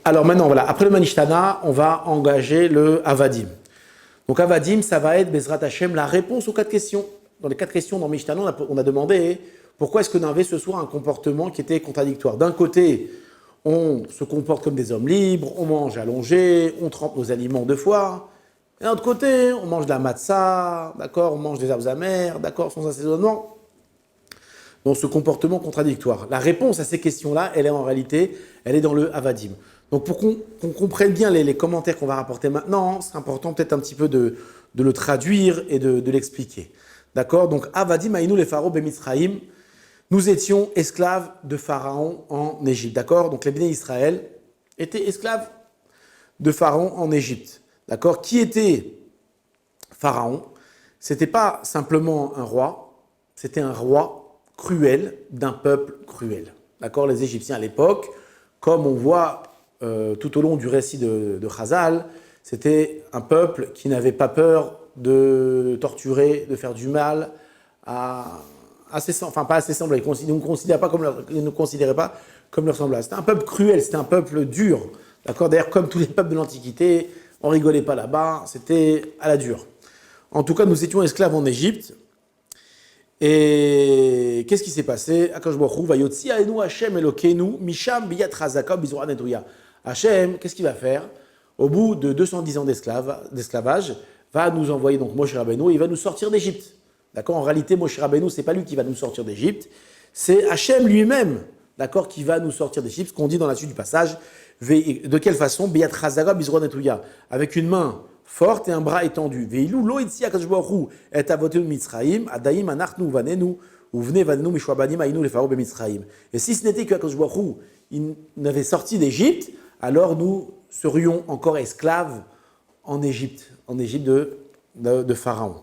Alors maintenant, voilà, après le Manishtana, on va engager le Avadim. Donc Avadim, ça va être Bezrat Hashem, la réponse aux 4 questions. Dans les 4 questions dans Mishtana, on a demandé pourquoi est-ce que nous avait ce soir un comportement qui était contradictoire. D'un côté, on se comporte comme des hommes libres, on mange allongé, on trempe nos aliments 2 fois. Et d'un autre côté, on mange de la matzah, d'accord, on mange des herbes amères, d'accord, sans assaisonnement. Donc ce comportement contradictoire. La réponse à ces questions-là, elle est en réalité, elle est dans le Avadim. Donc pour qu'on comprenne bien les commentaires qu'on va rapporter maintenant, c'est important peut-être un petit peu de le traduire et de l'expliquer. D'accord? Donc Avadim Aïnou les Pharaons Bemitzraïm, nous étions esclaves de Pharaon en Égypte. D'accord? Donc les bénis Israël étaient esclaves de Pharaon en Égypte. D'accord? Qui était Pharaon? C'était pas simplement un roi, c'était un roi cruel d'un peuple cruel. D'accord? Les Égyptiens à l'époque, comme on voit tout au long du récit de Chazal, c'était un peuple qui n'avait pas peur de torturer, de faire du mal à ses semblables. Enfin, pas à ses semblables. Ils ne considéraient pas comme leurs semblables. C'était un peuple cruel, c'était un peuple dur. D'accord? D'ailleurs, comme tous les peuples de l'Antiquité, on rigolait pas là-bas, c'était à la dure. En tout cas, nous étions esclaves en Égypte. Et qu'est-ce qui s'est passé? Akash Baruch Hu vayotzi aenu Hashem Elokeinu misham biyat chazaka bizura netouya. Hashem, qu'est-ce qu'il va faire? Au bout de 210 ans d'esclavage, va nous envoyer donc Moshe Rabbeinu, il va nous sortir d'Égypte. D'accord? En réalité, Moshe Rabbeinu, c'est pas lui qui va nous sortir d'Égypte, c'est Hashem lui-même, d'accord, qui va nous sortir d'Égypte. Ce qu'on dit dans la suite du passage, de quelle façon? Biyat chazaka bizura netouya. Avec une main forte et un bras étendu. Veilou lo itzi akadosh baruch hu et avotenu mitzraim adaim anachnu vanenu uvne vanenu mishwabanim ainu les pharaons bemitzraim. Et si ce n'était que akadosh baruch hu il n'avait sorti d'Égypte, alors nous serions encore esclaves en Égypte de Pharaon.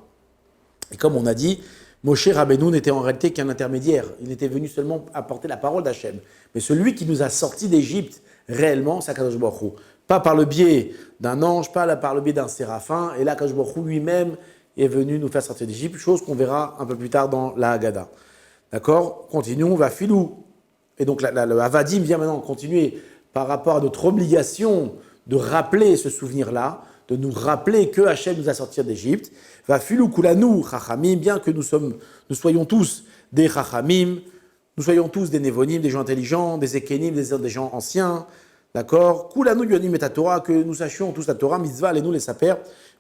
Et comme on a dit, Moshe Rabbeinu n'était en réalité qu'un intermédiaire. Il était venu seulement apporter la parole d'Hachem. Mais celui qui nous a sortis d'Égypte réellement, c'est akadosh baruch hu. Pas par le biais d'un ange, pas par le biais d'un séraphin. Et là, Akadosh Baruch Hu lui-même est venu nous faire sortir d'Égypte, chose qu'on verra un peu plus tard dans la Haggadah. D'accord? Continuons, va filou. Et donc le Avadim vient maintenant continuer par rapport à notre obligation de rappeler ce souvenir-là, de nous rappeler que Hachem nous a sortis d'Égypte. Va filou kulanu chachamim, bien que nous soyons tous des chachamim, nous soyons tous des névonim, des gens intelligents, des ékénim, des gens anciens. D'accord? Kulanu yonim et Torah, que nous sachions tous la Torah, mitzvah, et nous les saper,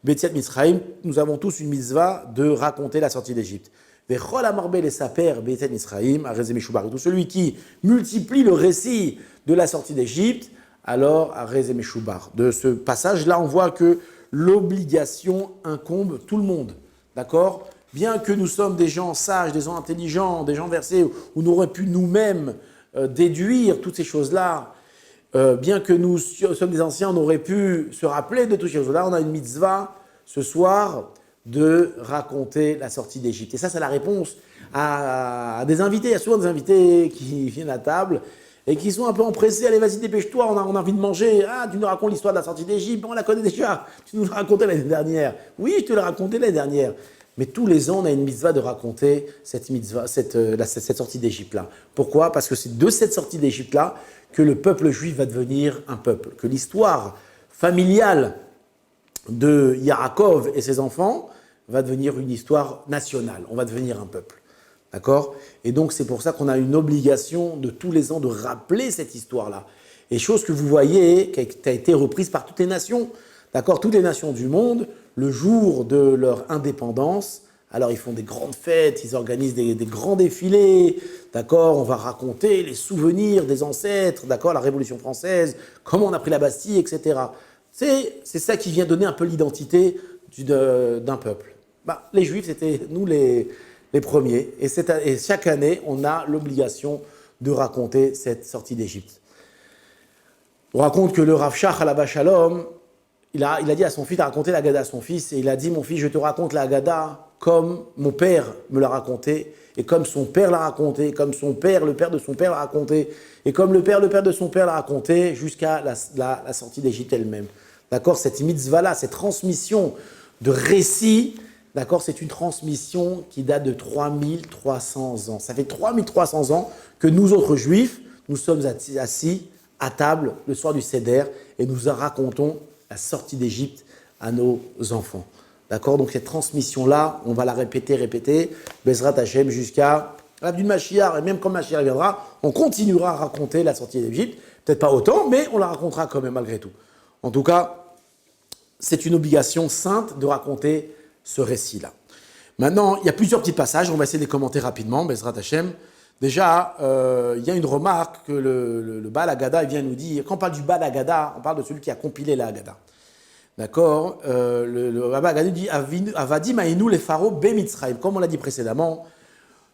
Betiat Mitzraim, nous avons tous une mitzvah de raconter la sortie d'Égypte. Vechol amarbe les saper, Betiat Mitzraim, Arezé Meshoubar. Tout celui qui multiplie le récit de la sortie d'Égypte, alors Arezé Meshoubar. De ce passage-là, on voit que l'obligation incombe tout le monde. D'accord? Bien que nous sommes des gens sages, des gens intelligents, des gens versés, où nous aurions pu nous-mêmes déduire toutes ces choses-là, bien que nous sommes des anciens, on aurait pu se rappeler de toutes ces choses-là. On a une mitzvah ce soir de raconter la sortie d'Égypte. Et ça, c'est la réponse à des invités. Il y a souvent des invités qui viennent à table et qui sont un peu empressés. Allez, vas-y, dépêche-toi, on a envie de manger. Ah, tu nous racontes l'histoire de la sortie d'Égypte, on la connaît déjà. Tu nous l'as raconté l'année dernière. Oui, je te l'ai raconté l'année dernière. Mais tous les ans, on a une mitzvah de raconter cette sortie d'Égypte-là. Pourquoi? Parce que c'est de cette sortie d'Égypte-là que le peuple juif va devenir un peuple, que l'histoire familiale de Yaakov et ses enfants va devenir une histoire nationale, on va devenir un peuple. D'accord? Et donc c'est pour ça qu'on a une obligation de tous les ans de rappeler cette histoire-là. Et chose que vous voyez, qui a été reprise par toutes les nations, d'accord? Toutes les nations du monde, le jour de leur indépendance, alors ils font des grandes fêtes, ils organisent des grands défilés, d'accord? On va raconter les souvenirs des ancêtres, d'accord? La Révolution française, comment on a pris la Bastille, etc. C'est ça qui vient donner un peu l'identité d'un peuple. Les Juifs, c'était nous les premiers. Et chaque année, on a l'obligation de raconter cette sortie d'Égypte. On raconte que le Rav Shach Alav Shalom, il a dit à son fils, il a raconté la Haggadah à son fils, et il a dit, mon fils, je te raconte la Haggadah comme mon père me l'a raconté, et comme son père l'a raconté, comme son père, le père de son père l'a raconté, et comme le père de son père l'a raconté, jusqu'à la sortie d'Égypte elle-même. D'accord? Cette mitzvah-là, cette transmission de récits, d'accord, c'est une transmission qui date de 3300 ans. Ça fait 3300 ans que nous autres juifs, nous sommes assis à table le soir du Seder et nous racontons la sortie d'Égypte à nos enfants. D'accord? Donc cette transmission-là, on va la répéter, Bezrat Hashem, jusqu'à la venue de Mashiach, et même quand Mashiach viendra, on continuera à raconter la sortie d'Égypte. Peut-être pas autant, mais on la racontera quand même malgré tout. En tout cas, c'est une obligation sainte de raconter ce récit-là. Maintenant, il y a plusieurs petits passages, on va essayer de les commenter rapidement, Bezrat Hashem. Déjà, il y a une remarque que le Baal Haggadah vient nous dire. Quand on parle du Baal Haggadah, on parle de celui qui a compilé la Haggadah. D'accord? Le Baal Haggadah dit Avadim Aïnou les pharaons Bemitzraïm. Comme on l'a dit précédemment,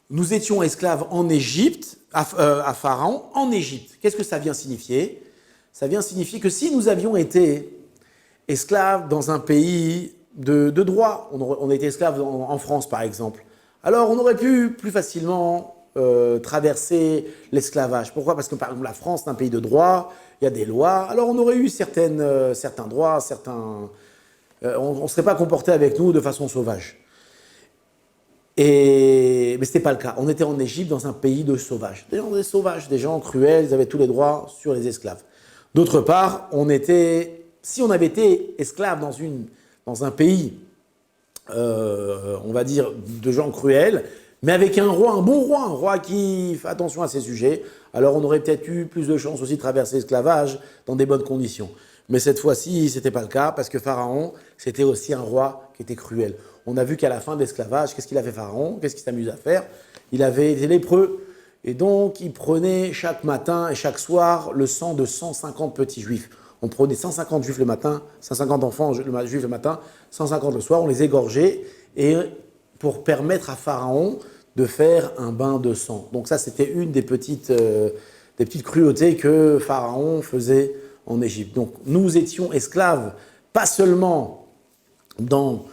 nous étions esclaves en Égypte, à Pharaon, en Égypte. Qu'est-ce que ça vient signifier? Ça vient signifier que si nous avions été esclaves dans un pays de droit, on était esclaves en France par exemple, alors on aurait pu plus facilement traverser l'esclavage. Pourquoi? Parce que par exemple la France est un pays de droit, il y a des lois, alors on aurait eu certains droits, on ne serait pas comporté avec nous de façon sauvage. Mais ce n'était pas le cas. On était en Égypte dans un pays de sauvages. Des sauvages, des gens cruels, ils avaient tous les droits sur les esclaves. D'autre part, si on avait été esclave dans un pays, on va dire, de gens cruels, mais avec un bon roi, un roi qui fait attention à ses sujets, alors on aurait peut-être eu plus de chances aussi de traverser l'esclavage dans des bonnes conditions. Mais cette fois-ci, ce n'était pas le cas, parce que Pharaon, c'était aussi un roi qui était cruel. On a vu qu'à la fin de l'esclavage, qu'est-ce qu'il a fait Pharaon? Qu'est-ce qu'il s'amuse à faire? Il avait été lépreux. Et donc, il prenait chaque matin et chaque soir le sang de 150 petits juifs. On prenait 150 juifs le matin, 150 enfants juifs le matin, 150 le soir, on les égorgeait et pour permettre à Pharaon de faire un bain de sang. Donc ça, c'était une des petites cruautés que Pharaon faisait en Égypte. Donc nous étions esclaves, pas seulement dans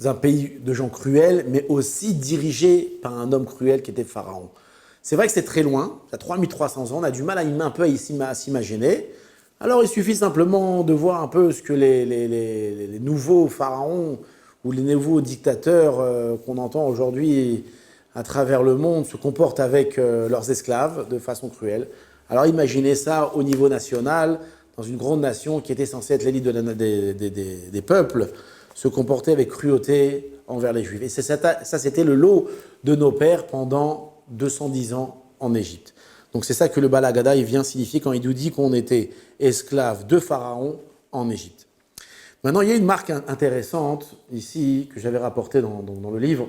un pays de gens cruels, mais aussi dirigés par un homme cruel qui était Pharaon. C'est vrai que c'est très loin, ça a 3300 ans, on a du mal un peu à s'imaginer. Alors il suffit simplement de voir un peu ce que les nouveaux pharaons ou les nouveaux dictateurs qu'on entend aujourd'hui à travers le monde se comportent avec leurs esclaves de façon cruelle. Alors imaginez ça au niveau national, dans une grande nation qui était censée être l'élite des peuples, se comporter avec cruauté envers les Juifs. Et ça, c'était le lot de nos pères pendant 210 ans en Égypte. Donc c'est ça que le Baal Haggadah vient signifier quand il nous dit qu'on était esclaves de Pharaon en Égypte. Maintenant, il y a une marque intéressante ici que j'avais rapportée dans le livre,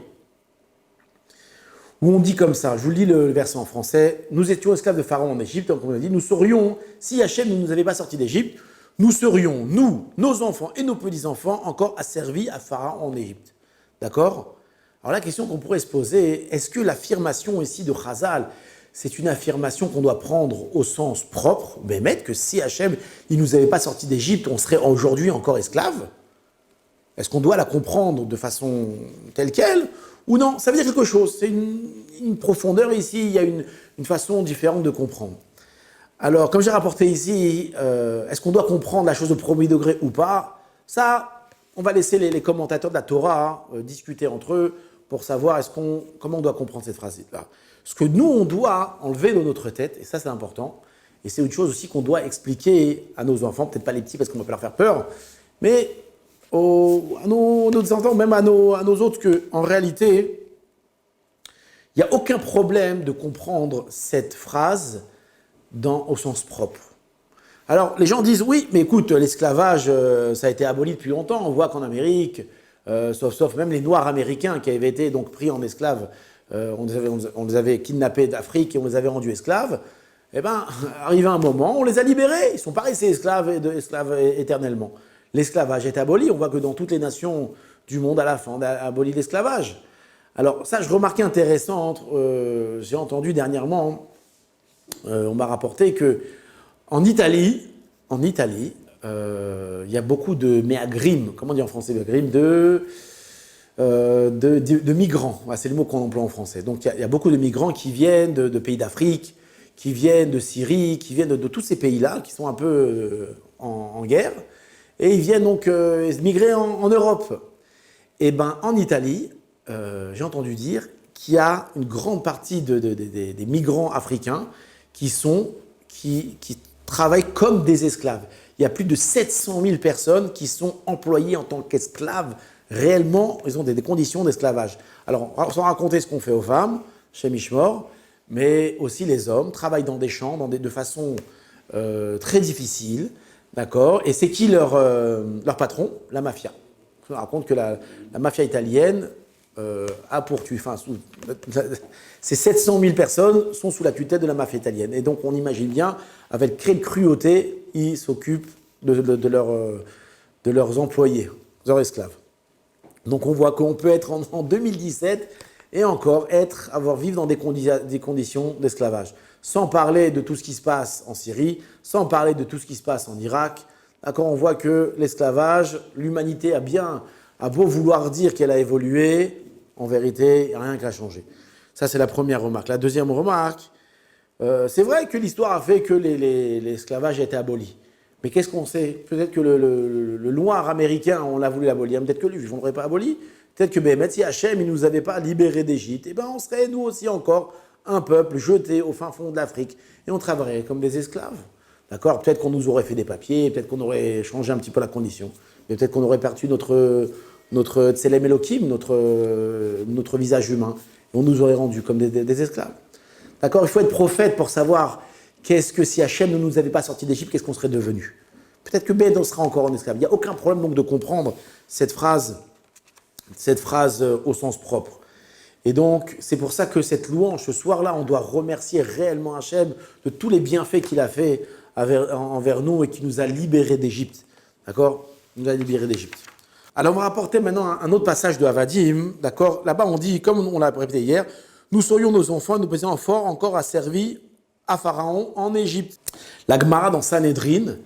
où on dit comme ça, je vous lis le verset en français, « Nous étions esclaves de Pharaon en Égypte, comme on a dit, nous serions, si Hachem ne nous avait pas sortis d'Égypte, nous serions, nous, nos enfants et nos petits-enfants, encore asservis à Pharaon en Égypte. » D'accord? Alors la question qu'on pourrait se poser, est-ce que l'affirmation ici de Chazal, c'est une affirmation qu'on doit prendre au sens propre, que si Hachem ne nous avait pas sortis d'Égypte, on serait aujourd'hui encore esclaves? Est-ce qu'on doit la comprendre de façon telle quelle? Ou non, ça veut dire quelque chose, c'est une profondeur ici, il y a une façon différente de comprendre. Alors, comme j'ai rapporté ici, est-ce qu'on doit comprendre la chose au premier degré ou pas? Ça, on va laisser les commentateurs de la Torah discuter entre eux pour savoir comment on doit comprendre cette phrase-là. Ce que nous, on doit enlever de notre tête, et ça c'est important, et c'est une chose aussi qu'on doit expliquer à nos enfants, peut-être pas les petits parce qu'on va pas leur faire peur, mais à nos enfants, même à nos autres, qu'en réalité, il n'y a aucun problème de comprendre cette phrase au sens propre. Alors, les gens disent, oui, mais écoute, l'esclavage, ça a été aboli depuis longtemps. On voit qu'en Amérique, sauf même les Noirs américains qui avaient été donc pris en esclaves, on les avait kidnappés d'Afrique et on les avait rendus esclaves. Eh bien, arrivé un moment, on les a libérés. Ils ne sont pas restés esclaves éternellement. L'esclavage est aboli. On voit que dans toutes les nations du monde, à la fin, on a aboli l'esclavage. Alors, ça, je remarquais intéressant, j'ai entendu dernièrement, on m'a rapporté qu'en Italie, il y a beaucoup de méagrim, comment on dit en français méagrim, de migrants. Ouais, c'est le mot qu'on emploie en français. Donc, il y a beaucoup de migrants qui viennent de pays d'Afrique, qui viennent de Syrie, qui viennent de tous ces pays-là, qui sont un peu en guerre, et ils viennent donc migrer en Europe. Et bien, en Italie, j'ai entendu dire qu'il y a une grande partie des migrants africains qui travaillent comme des esclaves. Il y a plus de 700 000 personnes qui sont employées en tant qu'esclaves. Réellement, ils ont des conditions d'esclavage. Alors, sans raconter ce qu'on fait aux femmes, chez Mishmor, mais aussi les hommes travaillent dans des champs de façon très difficile, d'accord. Et c'est qui leur patron? La mafia. Je raconte que la mafia italienne a pour tuer, enfin, ces 700 000 personnes sont sous la tutelle de la mafia italienne. Et donc, on imagine bien, avec quelle cruauté, ils s'occupent de leurs employés, de leurs esclaves. Donc, on voit qu'on peut être en 2017 et encore vivre dans des conditions d'esclavage. Sans parler de tout ce qui se passe en Syrie, sans parler de tout ce qui se passe en Irak. D'accord, on voit que l'esclavage, l'humanité a beau vouloir dire qu'elle a évolué, en vérité, il n'y a rien qui a changé. Ça, c'est la première remarque. La deuxième remarque, c'est vrai que l'histoire a fait que l'esclavage a été aboli. Mais qu'est-ce qu'on sait? Peut-être que le noir américain, on l'a voulu l'abolir. Peut-être que lui, on ne l'aurait pas aboli. Peut-être que Béhémet, si Hachem ne nous avait pas libérés d'Égypte, eh ben, on serait, nous aussi, encore un peuple jeté au fin fond de l'Afrique. Et on travaillerait comme des esclaves. D'accord? Peut-être qu'on nous aurait fait des papiers, peut-être qu'on aurait changé un petit peu la condition. Mais peut-être qu'on aurait perdu notre Tselem Elohim, notre visage humain. Et on nous aurait rendus comme des esclaves. D'accord? Il faut être prophète pour savoir qu'est-ce que si Hachem ne nous avait pas sortis d'Égypte, qu'est-ce qu'on serait devenu? Peut-être que Ben sera encore en esclave. Il n'y a aucun problème donc de comprendre cette phrase au sens propre. Et donc, c'est pour ça que cette louange, ce soir-là, on doit remercier réellement Hachem de tous les bienfaits qu'il a fait envers nous et qui nous a libérés d'Égypte. D'accord? Il nous a libérés d'Égypte. Alors, on va rapporter maintenant un autre passage de Havadim. D'accord? Là-bas, on dit, comme on l'a répété hier, nous serions nos enfants, nous faisions fort encore asservis à Pharaon en Égypte. La Gemara dans Sanhedrin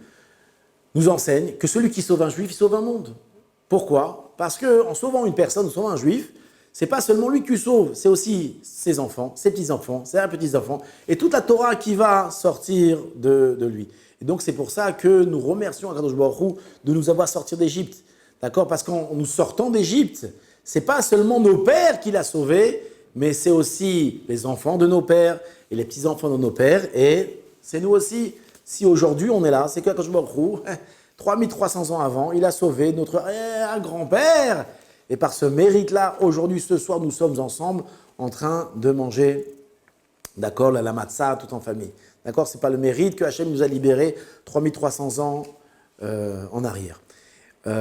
nous enseigne que celui qui sauve un juif, il sauve un monde. Pourquoi? Parce qu'en sauvant une personne, en sauvant un juif, c'est pas seulement lui que tu sauves, c'est aussi ses enfants, ses petits-enfants, ses petits-enfants, et toute la Torah qui va sortir de lui. Et donc c'est pour ça que nous remercions Akadosh Baruch Hu de nous avoir sortis d'Égypte. D'accord? Parce qu'en nous sortant d'Égypte, c'est pas seulement nos pères qui l'a sauvé, mais c'est aussi les enfants de nos pères et les petits-enfants de nos pères, et c'est nous aussi. Si aujourd'hui on est là, c'est qu'Akadosh Baruch Hu, 3300 ans avant, il a sauvé notre grand-père. Et par ce mérite-là, aujourd'hui, ce soir, nous sommes ensemble en train de manger, d'accord, la matzah tout en famille. D'accord, c'est pas le mérite que Hachem nous a libérés 3300 ans en arrière. Il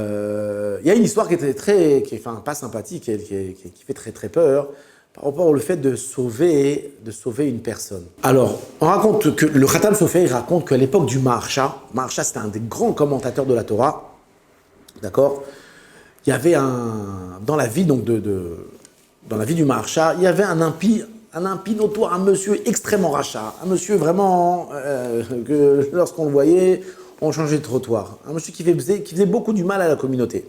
y a une histoire qui est pas sympathique, qui fait très très peur, par rapport au fait de sauver une personne. Alors, on raconte que le Khatam Sofer, il raconte qu'à l'époque du Maharsha c'était un des grands commentateurs de la Torah, d'accord. Il y avait dans la vie du Maharsha, il y avait un impie notoire, un monsieur extrêmement rachat, un monsieur vraiment que lorsqu'on le voyait, on changeait de trottoir, un monsieur qui faisait beaucoup du mal à la communauté.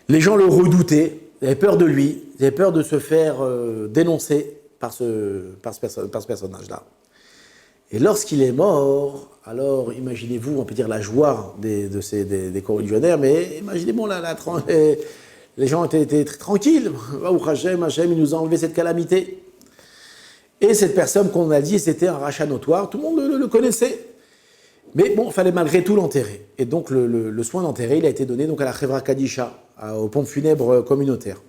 Les gens le redoutaient, ils avaient peur de lui, ils avaient peur de se faire dénoncer par ce personnage-là. Et lorsqu'il est mort, alors imaginez-vous, on peut dire la joie des coreligionnaires, mais imaginez-vous, les gens étaient très tranquilles. Hachem, il nous a enlevé cette calamité. Et cette personne qu'on a dit, c'était un rachat notoire, tout le monde le connaissait. Mais bon, il fallait malgré tout l'enterrer. Et donc le soin d'enterrer, il a été donné donc à la Chevra Kadisha, aux pompes funèbres communautaires.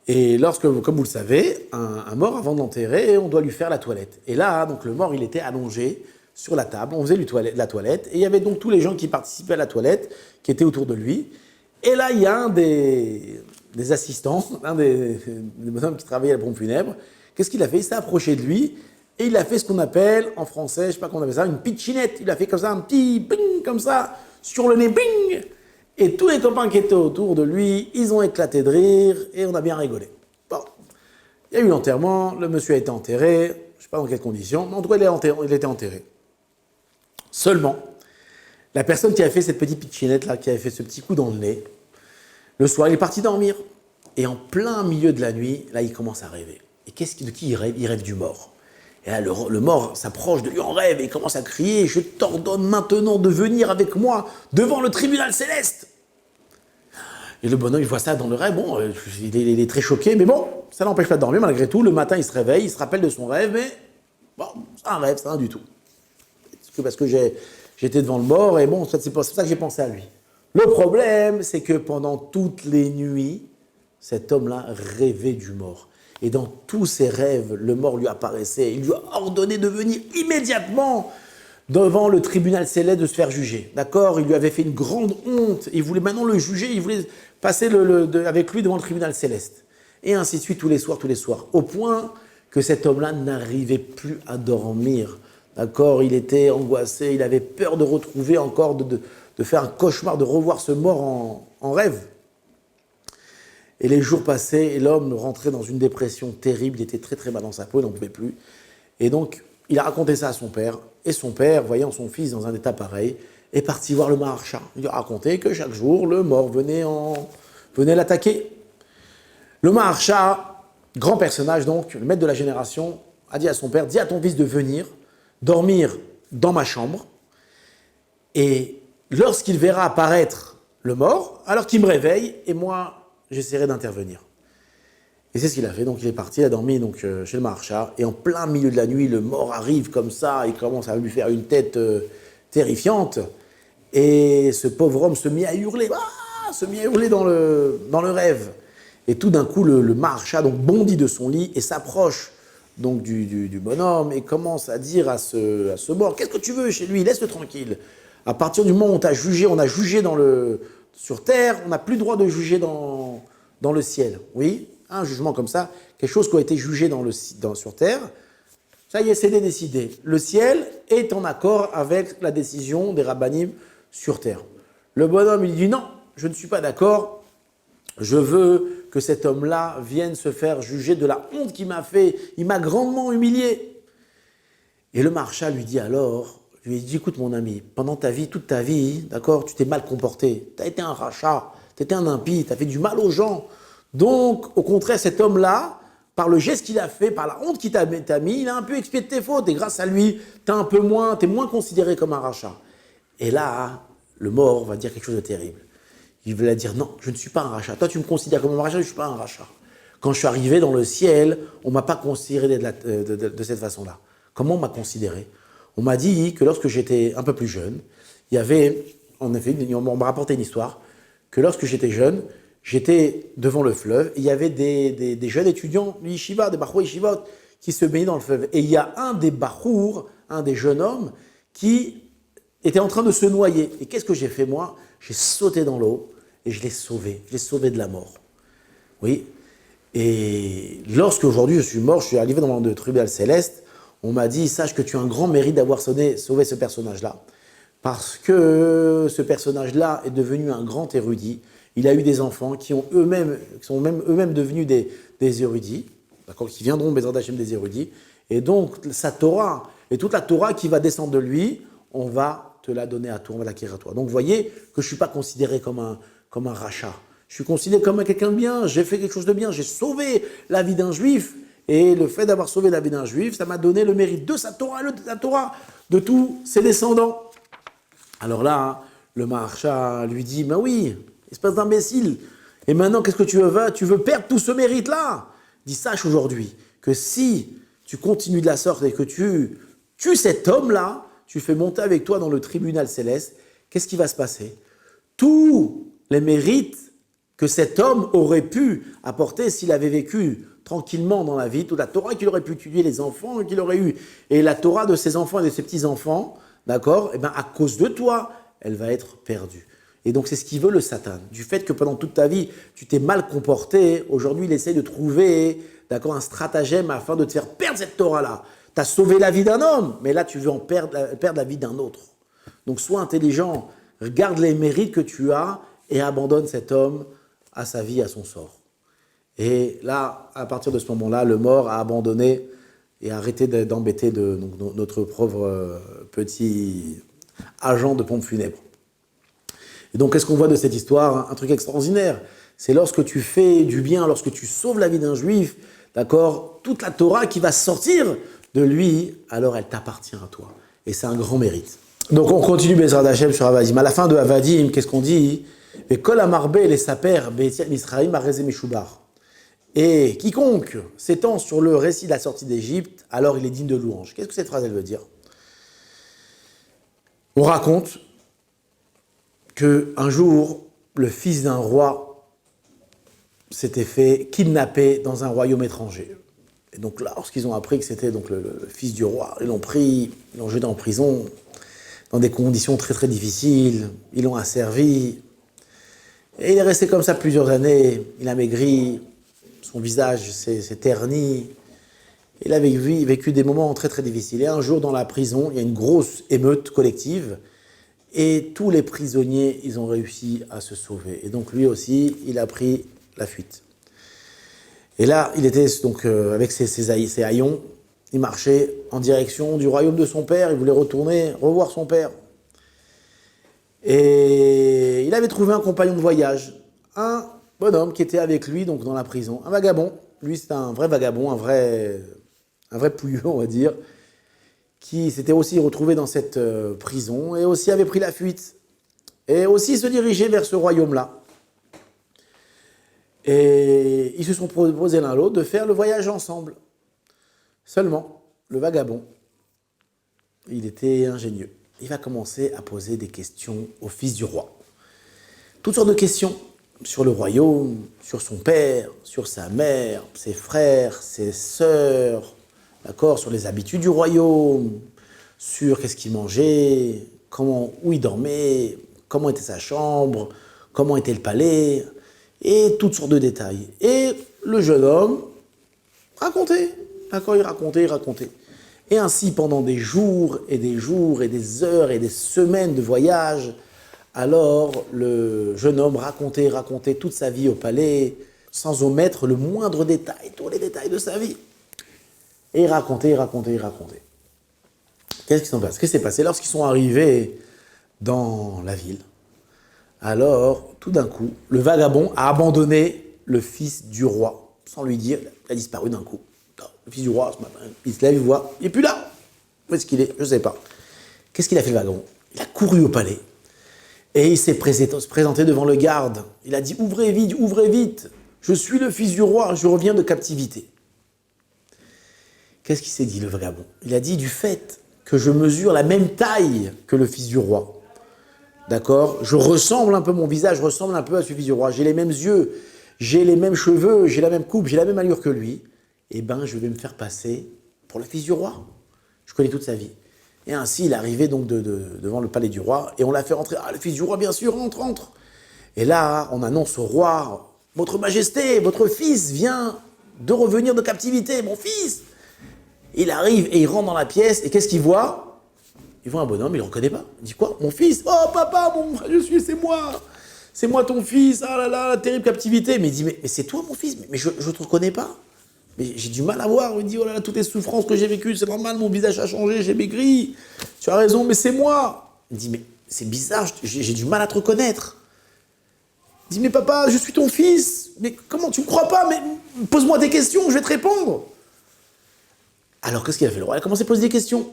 Et lorsque, comme vous le savez, un mort, avant de l'enterrer, on doit lui faire la toilette. Et là, donc le mort, il était allongé sur la table, on faisait la toilette, et il y avait donc tous les gens qui participaient à la toilette, qui étaient autour de lui. Et là, il y a un des assistants, un des bonhommes qui travaillait à la pompe funèbre. Qu'est-ce qu'il a fait? Il s'est approché de lui, et il a fait ce qu'on appelle, en français, je ne sais pas comment on appelle ça, une pitchinette. Il a fait comme ça, un petit bing, comme ça, sur le nez, bing. Et tous les copains qui étaient autour de lui, ils ont éclaté de rire et on a bien rigolé. Bon, il y a eu l'enterrement, le monsieur a été enterré, je ne sais pas dans quelles conditions, mais en tout cas, il était enterré. Seulement, la personne qui avait fait cette petite pitchinette-là, qui avait fait ce petit coup dans le nez, le soir, il est parti dormir. Et en plein milieu de la nuit, là, il commence à rêver. Et de qui il rêve? Il rêve du mort. Et là, le mort s'approche de lui en rêve et il commence à crier « Je t'ordonne maintenant de venir avec moi devant le tribunal céleste !» Et le bonhomme, il voit ça dans le rêve. Bon, il est très choqué, mais bon, ça l'empêche pas de dormir malgré tout. Le matin, il se réveille, il se rappelle de son rêve, mais bon, c'est un rêve, c'est rien du tout. parce que j'étais devant le mort, et bon, c'est pour ça que j'ai pensé à lui. Le problème, c'est que pendant toutes les nuits, cet homme-là rêvait du mort. Et dans tous ses rêves, le mort lui apparaissait. Il lui a ordonné de venir immédiatement devant le tribunal céleste de se faire juger. D'accord? Il lui avait fait une grande honte. Il voulait maintenant le juger. Il voulait passer avec lui devant le tribunal céleste. Et ainsi de suite, tous les soirs. Au point que cet homme-là n'arrivait plus à dormir. D'accord? Il était angoissé. Il avait peur de retrouver encore, de faire un cauchemar, de revoir ce mort en rêve. Et les jours passaient et l'homme rentrait dans une dépression terrible. Il était très très mal dans sa peau, il n'en pouvait plus. Et donc, il a raconté ça à son père. Et son père, voyant son fils dans un état pareil, est parti voir le Maharsha. Il lui a raconté que chaque jour, le mort venait l'attaquer. Le Maharsha, grand personnage donc, le maître de la génération, a dit à son père, dis à ton fils de venir dormir dans ma chambre. Et lorsqu'il verra apparaître le mort, alors qu'il me réveille, et moi, j'essaierai d'intervenir. Et c'est ce qu'il a fait. Donc il est parti, il a dormi donc, chez le Maharsha. Et en plein milieu de la nuit, le mort arrive comme ça, il commence à lui faire une tête terrifiante. Et ce pauvre homme se mit à hurler, dans le rêve. Et tout d'un coup, le Maharsha donc, bondit de son lit et s'approche donc, du bonhomme et commence à dire à ce mort, qu'est-ce que tu veux chez lui? Laisse-le tranquille. À partir du moment où on a jugé sur terre, on n'a plus le droit de juger dans le ciel. Oui, un jugement comme ça, quelque chose qui a été jugé sur terre, ça y est, c'est décidé. Le ciel est en accord avec la décision des rabbanim sur terre. Le bonhomme, il dit non, je ne suis pas d'accord, je veux que cet homme-là vienne se faire juger de la honte qu'il m'a fait, il m'a grandement humilié. Et le Maharsha lui dit alors, écoute mon ami, pendant ta vie, toute ta vie, d'accord, tu t'es mal comporté, tu as été un rachat, tu étais un impie, tu as fait du mal aux gens. Donc, au contraire, cet homme-là, par le geste qu'il a fait, par la honte qu'il t'a mis, il a un peu expié de tes fautes. Et grâce à lui, t'es moins considéré comme un rachat. Et là, le mort va dire quelque chose de terrible. Il va dire, non, je ne suis pas un rachat. Toi, tu me considères comme un rachat, je ne suis pas un rachat. Quand je suis arrivé dans le ciel, on ne m'a pas considéré de cette façon-là. Comment on m'a considéré? On m'a dit que lorsque j'étais un peu plus jeune, il y avait, en effet, on m'a rapporté une histoire, que lorsque j'étais jeune, j'étais devant le fleuve, et il y avait des jeunes étudiants, des yeshiva, des bachour yeshivot, qui se baignaient dans le fleuve. Et il y a un des bachour, un des jeunes hommes, qui était en train de se noyer. Et qu'est-ce que j'ai fait moi? J'ai sauté dans l'eau et je l'ai sauvé de la mort. Oui. Et lorsque aujourd'hui je suis mort, je suis arrivé dans le tribunal céleste, on m'a dit, sache que tu as un grand mérite d'avoir sauvé ce personnage-là. Parce que ce personnage-là est devenu un grand érudit. Il a eu des enfants qui sont eux-mêmes devenus des érudits, d'accord, qui viendront, Bezrat Hashem, des érudits. Et donc, sa Torah, et toute la Torah qui va descendre de lui, on va te la donner à toi, on va l'acquérir à toi. Donc, vous voyez que je ne suis pas considéré comme un rachat. Je suis considéré comme quelqu'un de bien, j'ai fait quelque chose de bien, j'ai sauvé la vie d'un juif. Et le fait d'avoir sauvé la vie d'un juif, ça m'a donné le mérite de sa Torah, de la Torah, de tous ses descendants. Alors là, le Maharsha lui dit, mais oui, espèce d'imbécile. Et maintenant, qu'est-ce que tu veux? Tu veux perdre tout ce mérite-là? Dis, sache aujourd'hui que si tu continues de la sorte et que tu tues cet homme-là, tu fais monter avec toi dans le tribunal céleste, qu'est-ce qui va se passer? Tous les mérites que cet homme aurait pu apporter s'il avait vécu tranquillement dans la vie, toute la Torah qu'il aurait pu tuer, les enfants qu'il aurait eu, et la Torah de ses enfants et de ses petits-enfants, d'accord? Eh bien, à cause de toi, elle va être perdue. Et donc, c'est ce qu'il veut le Satan. Du fait que pendant toute ta vie, tu t'es mal comporté, aujourd'hui, il essaie de trouver, d'accord, un stratagème afin de te faire perdre cette Torah-là. Tu as sauvé la vie d'un homme, mais là, tu veux perdre la vie d'un autre. Donc, sois intelligent, regarde les mérites que tu as et abandonne cet homme à sa vie, à son sort. Et là, à partir de ce moment-là, le mort a abandonné et a arrêté d'embêter notre pauvre petit agent de pompe funèbre. Et donc, qu'est-ce qu'on voit de cette histoire? Un truc extraordinaire. C'est lorsque tu fais du bien, lorsque tu sauves la vie d'un juif, d'accord, toute la Torah qui va sortir de lui, alors elle t'appartient à toi. Et c'est un grand mérite. Donc, on continue Bezrat Hashem sur Avadim. À la fin de Avadim, qu'est-ce qu'on dit? Et Kol Amarbe les Saper, Be'etiat Misraïm, Arezé Meshubar. Et quiconque s'étend sur le récit de la sortie d'Égypte, alors il est digne de louange. Qu'est-ce que cette phrase elle veut dire? On raconte qu'un jour, le fils d'un roi s'était fait kidnapper dans un royaume étranger. Et donc là, lorsqu'ils ont appris que c'était donc le fils du roi, ils l'ont pris, ils l'ont jeté en prison, dans des conditions très très difficiles, ils l'ont asservi. Et il est resté comme ça plusieurs années, il a maigri, son visage s'est terni. Il a vécu des moments très très difficiles. Et un jour, dans la prison, il y a une grosse émeute collective, et tous les prisonniers, ils ont réussi à se sauver. Et donc lui aussi, il a pris la fuite. Et là, il était donc avec ses haillons, il marchait en direction du royaume de son père, il voulait retourner, revoir son père. Et il avait trouvé un compagnon de voyage, un bonhomme qui était avec lui donc dans la prison, un vagabond. Lui, c'était un vrai vagabond, un vrai pouilleux, on va dire, qui s'était aussi retrouvé dans cette prison et aussi avait pris la fuite. Et aussi se dirigeait vers ce royaume-là. Et ils se sont proposés l'un l'autre de faire le voyage ensemble. Seulement, le vagabond, il était ingénieux. Il va commencer à poser des questions au fils du roi. Toutes sortes de questions sur le royaume, sur son père, sur sa mère, ses frères, ses sœurs, d'accord, sur les habitudes du royaume, sur qu'est-ce qu'il mangeait, où il dormait, comment était sa chambre, comment était le palais, et toutes sortes de détails. Et le jeune homme racontait, d'accord, il racontait. Et ainsi, pendant des jours et des jours et des heures et des semaines de voyage, alors le jeune homme racontait toute sa vie au palais, sans omettre le moindre détail, tous les détails de sa vie. Et il racontait. Qu'est-ce qui s'en passe? Qu'est-ce qui s'est passé lorsqu'ils sont arrivés dans la ville? Alors, tout d'un coup, le vagabond a abandonné le fils du roi, sans lui dire, il a disparu d'un coup. Le fils du roi, ce matin, il se lève, il voit, il n'est plus là. Où est-ce qu'il est? Je ne sais pas. Qu'est-ce qu'il a fait le vagabond? Il a couru au palais et il s'est présenté devant le garde. Il a dit, ouvrez vite, je suis le fils du roi, je reviens de captivité. Qu'est-ce qu'il s'est dit, le vagabond? Il a dit, du fait que je mesure la même taille que le fils du roi, d'accord, je ressemble un peu, mon visage ressemble un peu à celui du roi, j'ai les mêmes yeux, j'ai les mêmes cheveux, j'ai la même coupe, j'ai la même allure que lui, eh bien, je vais me faire passer pour le fils du roi. Je connais toute sa vie. Et ainsi, il est arrivé donc devant le palais du roi, et on l'a fait rentrer. Ah, le fils du roi, bien sûr, entre. Et là, on annonce au roi, votre majesté, votre fils vient de revenir de captivité, mon fils. Il arrive et il rentre dans la pièce, et qu'est-ce qu'il voit? Il voit un bonhomme, il ne le reconnaît pas. Il dit quoi? Mon fils? Oh papa, c'est moi ton fils, ah là là, la terrible captivité. Mais il dit, mais c'est toi mon fils, mais je ne te reconnais pas. Mais j'ai du mal à voir. Il dit, oh là là, toutes les souffrances que j'ai vécues, c'est normal, mon visage a changé, j'ai maigri. Tu as raison, mais c'est moi. Il dit, mais c'est bizarre, j'ai du mal à te reconnaître. Il dit, mais papa, je suis ton fils. Mais comment, tu me crois pas? Mais pose-moi des questions, je vais te répondre. Alors, qu'est-ce qu'il a fait? Le roi a commencé à poser des questions.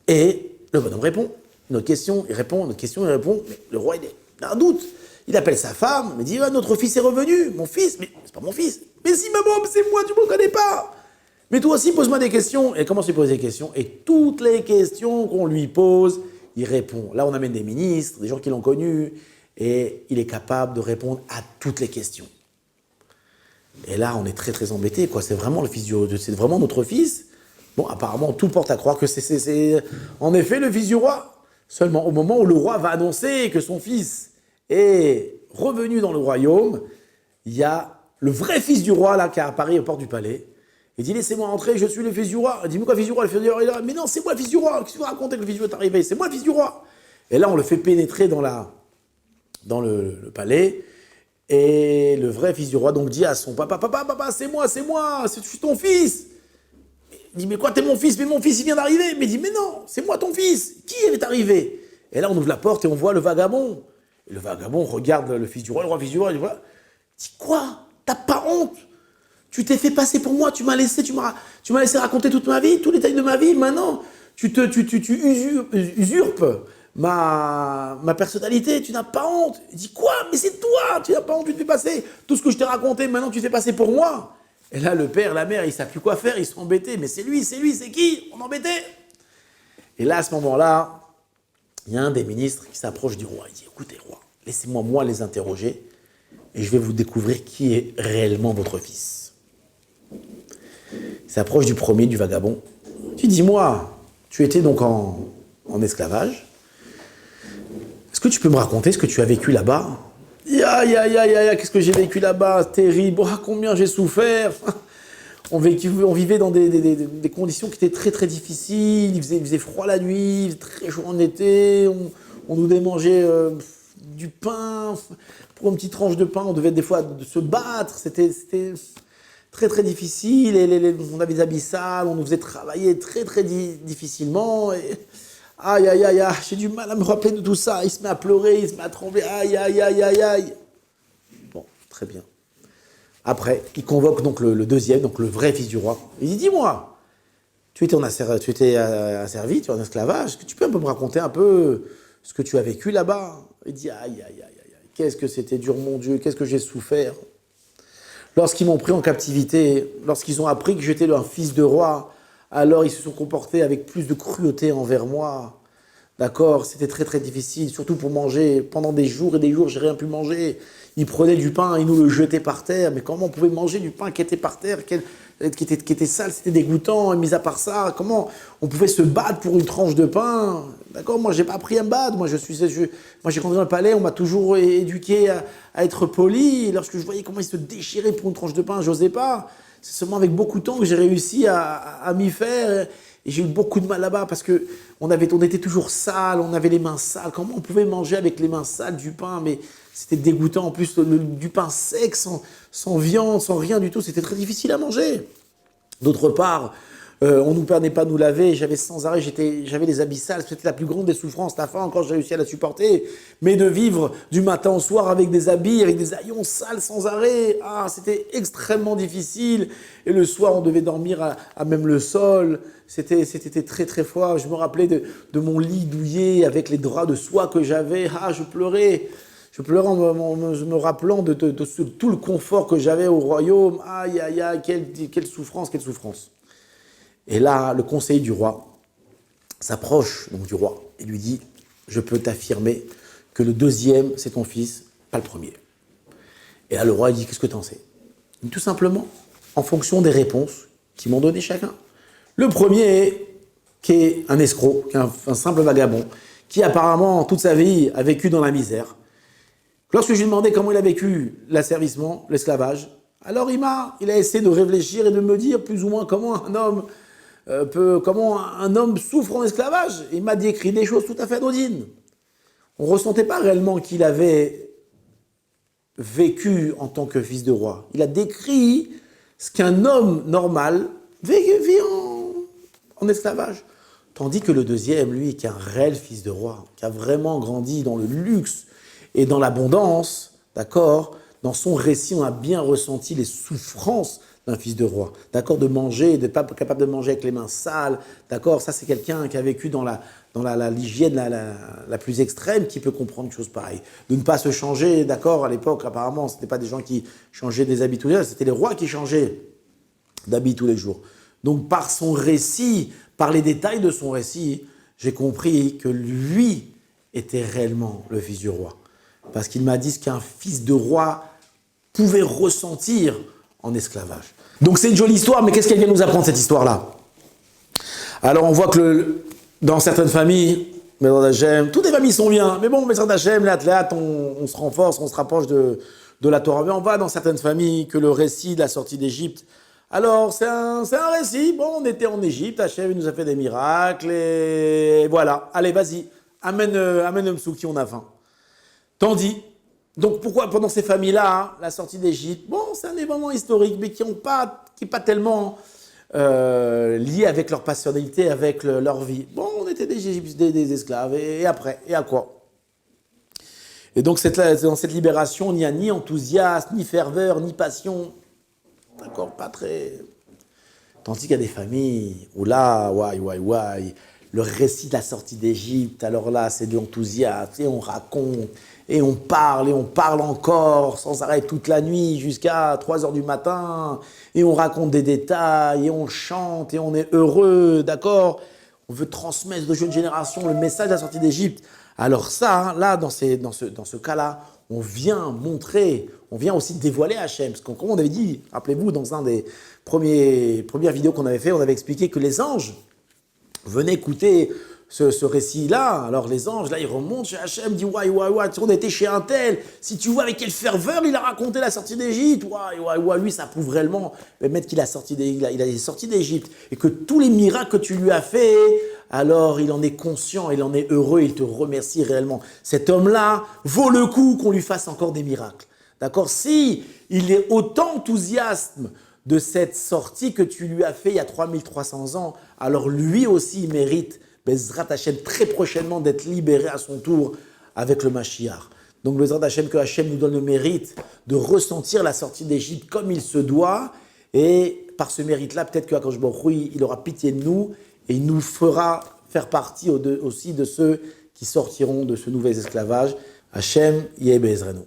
Et le bonhomme répond. Une autre question, il répond. Une autre question, il répond. Mais le roi, il a un doute. Il appelle sa femme, il dit, ah, notre fils est revenu. Mon fils? Mais c'est pas mon fils. Mais si, maman, c'est moi, tu me reconnais pas. Mais toi aussi, pose-moi des questions. Et il commence à lui poser des questions. Et toutes les questions qu'on lui pose, il répond. Là, on amène des ministres, des gens qui l'ont connu. Et il est capable de répondre à toutes les questions. Et là, on est très, très embêtés, quoi. C'est vraiment c'est vraiment notre fils. Bon, apparemment, tout porte à croire que c'est en effet le fils du roi. Seulement, au moment où le roi va annoncer que son fils est revenu dans le royaume, il y a le vrai fils du roi, là, qui a apparu aux portes du palais. Il dit, laissez-moi entrer, je suis le fils du roi. Il dit, mais quoi, fils du roi? Le fils du roi, il dit, mais non, c'est moi le fils du roi. Qu'est-ce que vous racontez que le fils du roi est arrivé? C'est moi le fils du roi. Et là, on le fait pénétrer dans le palais. Et le vrai fils du roi, donc, dit à son papa, c'est moi, je suis ton fils. Il dit, mais quoi, t'es mon fils? Mais mon fils, il vient d'arriver. Mais il dit, mais non, c'est moi ton fils. Qui est arrivé? Et là, on ouvre la porte et on voit le vagabond. Et le vagabond regarde le fils du roi, fils du roi, il dit, quoi? T'as pas honte? Tu t'es fait passer pour moi, tu m'as laissé raconter toute ma vie, tous les détails de ma vie. Maintenant, tu usurpes ma personnalité, tu n'as pas honte. Il dit, quoi? Mais c'est toi, tu n'as pas honte, tu te fais passer. Tout ce que je t'ai raconté, maintenant tu te fais passer pour moi. Et là, le père, la mère, ils ne savent plus quoi faire, ils sont embêtés. Mais c'est lui, c'est qui? On est embêtés. Et là, à ce moment-là, il y a un des ministres qui s'approche du roi. Il dit, écoutez, roi, laissez-moi moi les interroger et je vais vous découvrir qui est réellement votre fils. Il s'approche du premier, du vagabond. Tu dis-moi, tu étais donc en esclavage. Est-ce que tu peux me raconter ce que tu as vécu là-bas? Qu'est-ce que j'ai vécu là-bas? Terrible. Oh, combien j'ai souffert. On vivait dans des conditions qui étaient très très difficiles. Il faisait froid la nuit, il faisait très chaud en été. On nous démangeait du pain. Pour une petite tranche de pain, on devait des fois se battre. C'était très très difficile. On avait des habits sales, on nous faisait travailler très très difficilement. Aïe, j'ai du mal à me rappeler de tout ça. Il se met à pleurer, il se met à trembler. Aïe. Bon, très bien. Après, il convoque donc le deuxième, donc le vrai fils du roi. Il dit, dis-moi, tu étais asservi, tu es en esclavage. Est-ce que tu peux un peu me raconter un peu ce que tu as vécu là-bas? Il dit, aïe. Qu'est-ce que c'était dur, mon Dieu, qu'est-ce que j'ai souffert. Lorsqu'ils m'ont pris en captivité, lorsqu'ils ont appris que j'étais un fils de roi, alors ils se sont comportés avec plus de cruauté envers moi. D'accord, c'était très très difficile, surtout pour manger. Pendant des jours et des jours, j'ai rien pu manger. Ils prenaient du pain, ils nous le jetaient par terre. Mais comment on pouvait manger du pain qui était par terre, qui était sale, c'était dégoûtant. Et mis à part ça, comment on pouvait se battre pour une tranche de pain? D'accord, moi j'ai pas appris à me battre. Moi j'ai grandi dans le palais, on m'a toujours éduqué à être poli. Et lorsque je voyais comment ils se déchiraient pour une tranche de pain, j'osais pas. C'est seulement avec beaucoup de temps que j'ai réussi à m'y faire. Et j'ai eu beaucoup de mal là-bas parce que on était toujours sales, on avait les mains sales. Comment on pouvait manger avec les mains sales du pain? Mais c'était dégoûtant. En plus, du pain sec, sans viande, sans rien du tout. C'était très difficile à manger. D'autre part, on ne nous permettait pas de nous laver. J'avais sans arrêt, j'avais les habits sales. C'était la plus grande des souffrances. La faim, encore, j'ai réussi à la supporter. Mais de vivre du matin au soir avec des habits, avec des haillons sales sans arrêt, c'était extrêmement difficile. Et le soir, on devait dormir à même le sol. C'était très très froid. Je me rappelais de mon lit douillet avec les draps de soie que j'avais. Je pleurais. Je pleurais en me rappelant de tout le confort que j'avais au royaume. Aïe, quelle souffrance, quelle souffrance. Et là, le conseiller du roi s'approche donc du roi et lui dit, je peux t'affirmer que le deuxième, c'est ton fils, pas le premier. Et là, le roi dit, qu'est-ce que tu en sais? Tout simplement, en fonction des réponses qu'ils m'ont données chacun. Le premier, qui est un escroc, qui est un simple vagabond, qui apparemment, toute sa vie, a vécu dans la misère. Lorsque je lui ai demandé comment il a vécu l'asservissement, l'esclavage, alors il a essayé de réfléchir et de me dire plus ou moins comment un homme souffre en esclavage. Il m'a décrit des choses tout à fait anodines. On ne ressentait pas réellement qu'il avait vécu en tant que fils de roi. Il a décrit ce qu'un homme normal vit en esclavage. Tandis que le deuxième, lui, qui est un réel fils de roi, qui a vraiment grandi dans le luxe et dans l'abondance, d'accord, dans son récit, on a bien ressenti les souffrances d'un fils de roi, d'accord, de manger, d'être pas capable de manger avec les mains sales, d'accord, ça c'est quelqu'un qui a vécu dans l'hygiène la plus extrême qui peut comprendre une chose pareille. De ne pas se changer, d'accord, à l'époque apparemment, ce n'était pas des gens qui changeaient des habits tous les jours, c'était les rois qui changeaient d'habits tous les jours. Donc par son récit, par les détails de son récit, j'ai compris que lui était réellement le fils du roi. Parce qu'il m'a dit ce qu'un fils de roi pouvait ressentir en esclavage. Donc c'est une jolie histoire, mais qu'est-ce qu'elle vient nous apprendre cette histoire-là? Alors on voit que dans certaines familles, Bezrat Hashem, toutes les familles sont bien, mais bon, Bezrat Hashem, les athlètes, on se renforce, on se rapproche de la Torah. Mais on voit dans certaines familles que le récit de la sortie d'Égypte, alors c'est un récit, bon, on était en Égypte, Hashem nous a fait des miracles, et voilà, allez vas-y, amène le msouki, on a faim. Tandis, donc pourquoi pendant ces familles-là, la sortie d'Égypte, bon, c'est un événement historique, mais qui n'est pas tellement lié avec leur personnalité, avec leur vie. Bon, on était des esclaves, et après, et à quoi? Et donc dans cette libération, il n'y a ni enthousiasme, ni ferveur, ni passion. D'accord, pas très... Tandis qu'il y a des familles où là, le récit de la sortie d'Égypte, alors là, c'est de l'enthousiasme, et on raconte, et on parle encore, sans arrêt toute la nuit, jusqu'à 3 heures du matin, et on raconte des détails, et on chante, et on est heureux, d'accord? on veut transmettre aux jeunes générations le message de la sortie d'Égypte. Alors ça, là, dans ce cas-là, on vient montrer, on vient aussi dévoiler Hachem. Parce que comme on avait dit, rappelez-vous, dans un des premières vidéos qu'on avait fait, on avait expliqué que les anges venaient écouter ce récit-là. Alors les anges, là, ils remontent chez Hachem, disent « Ouai, ouai, ouai, on était chez un tel. Si tu vois avec quelle ferveur il a raconté la sortie d'Égypte. Ouai, ouai, ouai, lui, ça prouve réellement mettre qu'il a sorti d'Égypte. Et que tous les miracles que tu lui as fait, alors il en est conscient, il en est heureux, il te remercie réellement. Cet homme-là vaut le coup qu'on lui fasse encore des miracles. D'accord? Si il est autant enthousiaste de cette sortie que tu lui as fait il y a 3300 ans, alors lui aussi il mérite Bezrat Hashem très prochainement d'être libéré à son tour avec le Mashiach. Donc Bezrat Hashem, que Hashem nous donne le mérite de ressentir la sortie d'Égypte comme il se doit, et par ce mérite-là, peut-être que Akadosh Baruch Hu, il aura pitié de nous et il nous fera faire partie aussi de ceux qui sortiront de ce nouvel esclavage. Hashem Yeh Be'ezrenu.